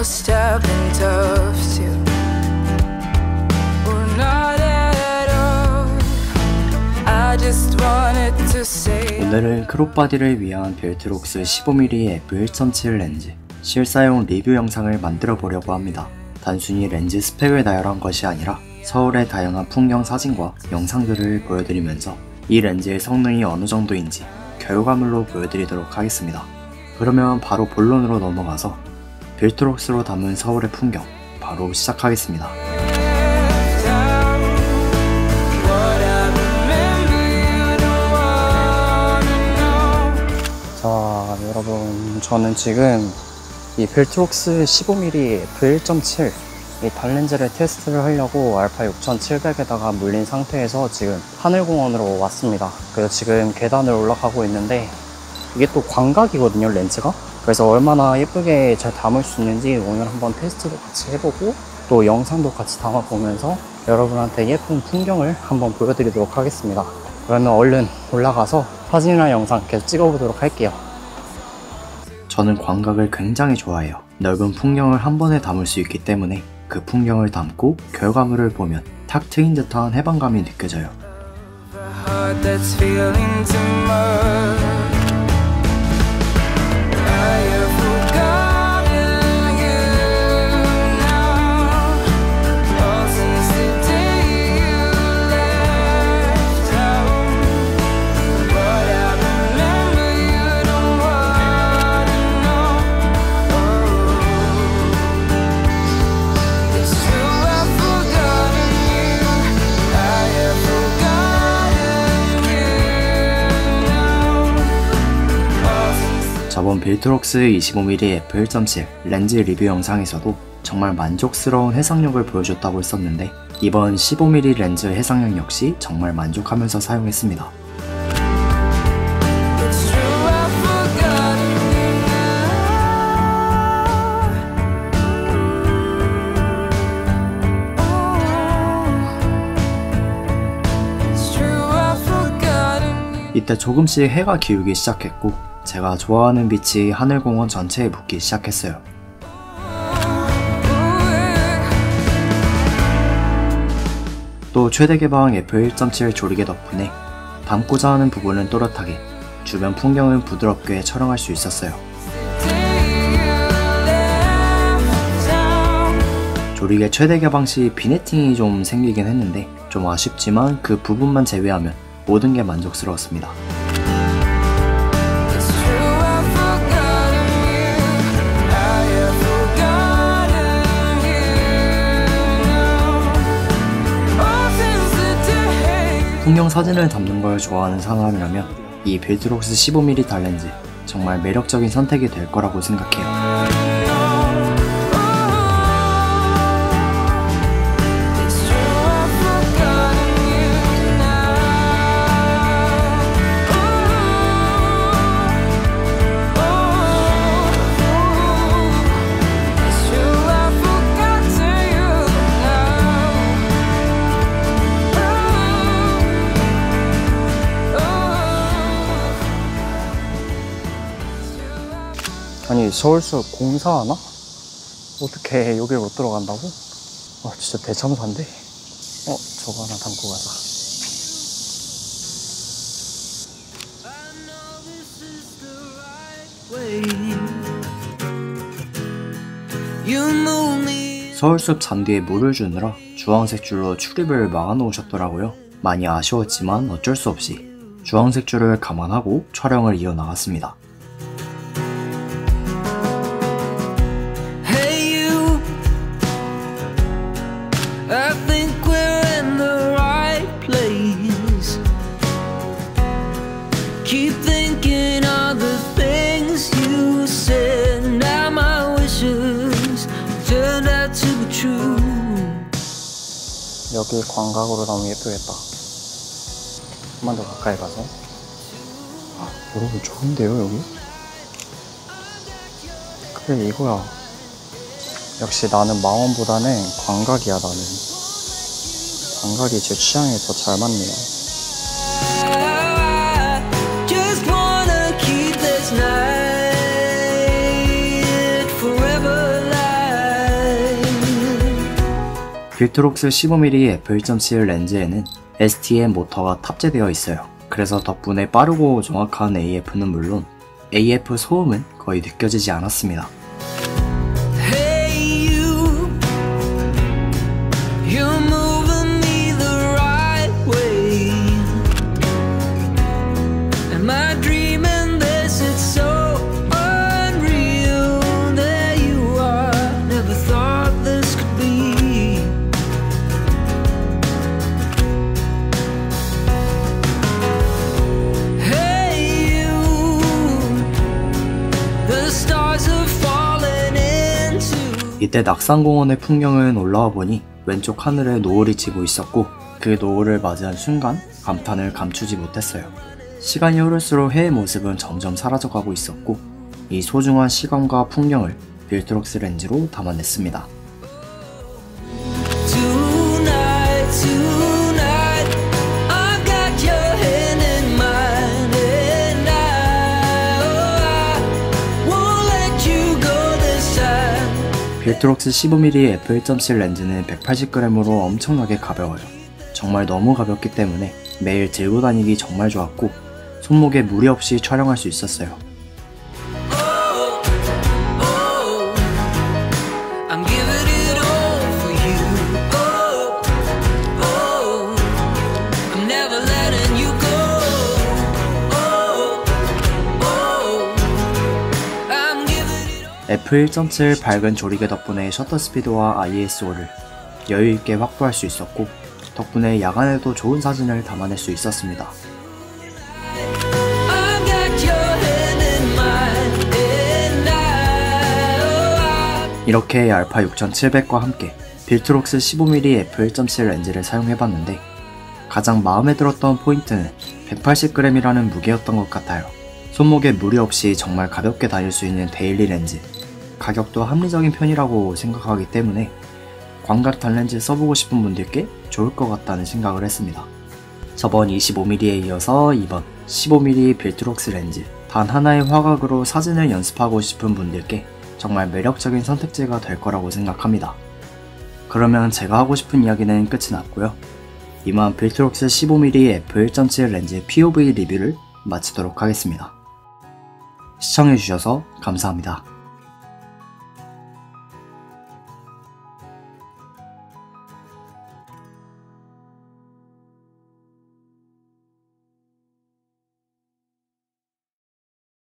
must have been tough too. Or not at all. I just wanted to say. 오늘은 크롭바디를 위한 벨트록스 15mm f1.7 렌즈 실사용 리뷰 영상을 만들어 보려고 합니다. 단순히 렌즈 스펙을 나열한 것이 아니라 서울의 다양한 풍경 사진과 영상들을 보여드리면서 이 렌즈의 성능이 어느 정도인지 결과물로 보여드리도록 하겠습니다. 그러면 바로 본론으로 넘어가서 벨트록스로 담은 서울의 풍경 바로 시작하겠습니다. 자, 여러분, 저는 지금 이 벨트록스 15mm f1.7 이 단렌즈를 테스트를 하려고 알파 6700에다가 물린 상태에서 지금 하늘공원으로 왔습니다. 그래서 지금 계단을 올라가고 있는데 이게 또 광각이거든요, 렌즈가. 그래서 얼마나 예쁘게 잘 담을 수 있는지 오늘 한번 테스트도 같이 해보고 또 영상도 같이 담아보면서 여러분한테 예쁜 풍경을 한번 보여드리도록 하겠습니다. 그러면 얼른 올라가서 사진이나 영상 계속 찍어보도록 할게요. 저는 광각을 굉장히 좋아해요. 넓은 풍경을 한 번에 담을 수 있기 때문에 그 풍경을 담고 결과물을 보면 탁 트인 듯한 해방감이 느껴져요. 저번 벨트록스 25mm f1.7 렌즈 리뷰 영상에서도 정말 만족스러운 해상력을 보여줬다고 했었는데 이번 15mm 렌즈 해상력 역시 정말 만족하면서 사용했습니다. 이때 조금씩 해가 기울기 시작했고 제가 좋아하는 빛이 하늘공원 전체에 묻기 시작했어요. 또 최대개방 f1.7 조리개 덕분에 담고자 하는 부분은 또렷하게, 주변 풍경은 부드럽게 촬영할 수 있었어요. 조리개 최대개방 시 비네팅이 좀 생기긴 했는데 좀 아쉽지만 그 부분만 제외하면 모든 게 만족스러웠습니다. 풍경 사진을 담는 걸 좋아하는 사람이라면 이 벨트록스 15mm 단렌즈 정말 매력적인 선택이 될 거라고 생각해요. 아니, 서울숲 공사하나? 어떻게 여길 못 들어간다고? 아, 진짜 대참사인데? 저거 하나 담고 가자. 서울숲 잔디에 물을 주느라 주황색 줄로 출입을 막아놓으셨더라고요. 많이 아쉬웠지만 어쩔 수 없이 주황색 줄을 감안하고 촬영을 이어나갔습니다. I think we're in the right place. Keep thinking of the things you said. Now my wishes turned out to be true. 여기 광각으로 나오면 예쁘겠다. 한 번 더 가까이 가서. 여러분 좋은데요, 여기? 그래, 이거야. 역시 나는 망원보다는 광각이야. 나는 광각이 제 취향에 더 잘 맞네요. Just wanna keep this night forever alive. 빌트록스 15mm f1.7 렌즈에는 STM 모터가 탑재되어 있어요. 그래서 덕분에 빠르고 정확한 AF는 물론 AF 소음은 거의 느껴지지 않았습니다. Hey you, you're moving me the right way. Am I dreaming this? It's so unreal that you are. Never thought this could be. Hey you, the stars are falling into. 이때 낙산공원의 풍경은 올라와 보니 왼쪽 하늘에 노을이 지고 있었고 그 노을을 맞이한 순간 감탄을 감추지 못했어요. 시간이 흐를수록 해의 모습은 점점 사라져가고 있었고 이 소중한 시간과 풍경을 빌트록스 렌즈로 담아냈습니다. Tonight, tonight, I've got your hand in mine, and I won't let you go this time. 빌트록스 15mm f1.7 렌즈는 180g으로 엄청나게 가벼워요. 정말 너무 가볍기 때문에 매일 들고 다니기 정말 좋았고 손목에 무리 없이 촬영할 수 있었어요. Oh, oh, I'm giving it all for you. Oh, oh, I'm never letting you go. Oh, oh, I'm giving it all. f1.7 밝은 조리개 덕분에 셔터 스피드와 ISO를 여유있게 확보할 수 있었고 덕분에 야간에도 좋은 사진을 담아낼 수 있었습니다. I've got your hand in mine, and I 이렇게 알파 6700과 함께 빌트록스 15mm f1.7 렌즈를 사용해봤는데 가장 마음에 들었던 포인트는 180g이라는 무게였던 것 같아요. 손목에 무리 없이 정말 가볍게 다닐 수 있는 데일리 렌즈, 가격도 합리적인 편이라고 생각하기 때문에 광각 단렌즈 써보고 싶은 분들께 좋을 것 같다는 생각을 했습니다. 저번 25mm에 이어서 이번 15mm 빌트록스 렌즈, 단 하나의 화각으로 사진을 연습하고 싶은 분들께 정말 매력적인 선택지가 될 거라고 생각합니다. 그러면 제가 하고 싶은 이야기는 끝이 났고요. 이만 빌트록스 15mm f1.7 렌즈 POV 리뷰를 마치도록 하겠습니다. 시청해주셔서 감사합니다.